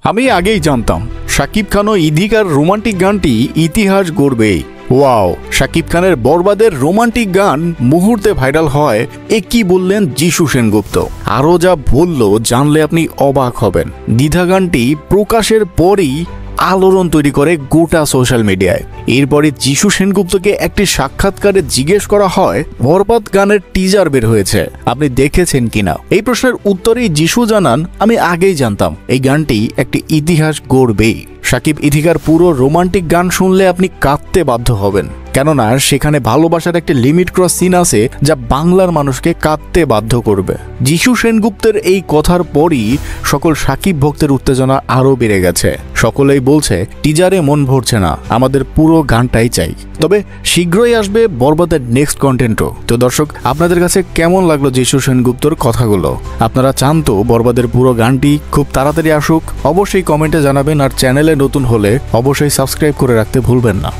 আমি আগেই জানতাম শাকিব খান ও ইধিকার রোমান্টিক গানটি ইতিহাস গড়বে। ওয়াও, শাকিব খানের বরবাদের রোমান্টিক গান মুহূর্তে ভাইরাল হয়। এ কি বললেন যিশু সেনগুপ্ত। আরও যা বলল জানলে আপনি অবাক হবেন। দ্বিধা গানটি প্রকাশের পরই আলোড়ন তৈরি করে গোটা সোশ্যাল মিডিয়ায়। এরপরে যিশু সেনগুপ্তকে একটি সাক্ষাৎকারে জিজ্ঞেস করা হয় বরবাদ গানের টিজার বের হয়েছে, আপনি দেখেছেন কিনা। এই প্রশ্নের উত্তরেই যিশু জানান, আমি আগেই জানতাম এই গানটি একটি ইতিহাস গড়বেই। শাকিব ইথিকার পুরো রোমান্টিক গান শুনলে আপনি কাঁদতে বাধ্য হবেন, কেননা সেখানে ভালোবাসার একটি লিমিট ক্রস সিন আছে যা বাংলার মানুষকে কাঁদতে বাধ্য করবে। যিশু সেনগুপ্তের এই কথার পরই সকল শাকিব ভক্তের উত্তেজনা আরও বেড়ে গেছে। সকলেই বলছে টিজারে মন ভরছে না, আমাদের পুরো গানটাই চাই। তবে শীঘ্রই আসবে বরবাদের নেক্সট কন্টেন্টও। তো দর্শক, আপনাদের কাছে কেমন লাগলো যিশু সেনগুপ্তর কথাগুলো? আপনারা চান তো বরবাদের পুরো গানটি খুব তাড়াতাড়ি আসুক? অবশ্যই কমেন্টে জানাবেন, আর চ্যানেলে নতুন হলে অবশ্যই সাবস্ক্রাইব করে রাখতে ভুলবেন না।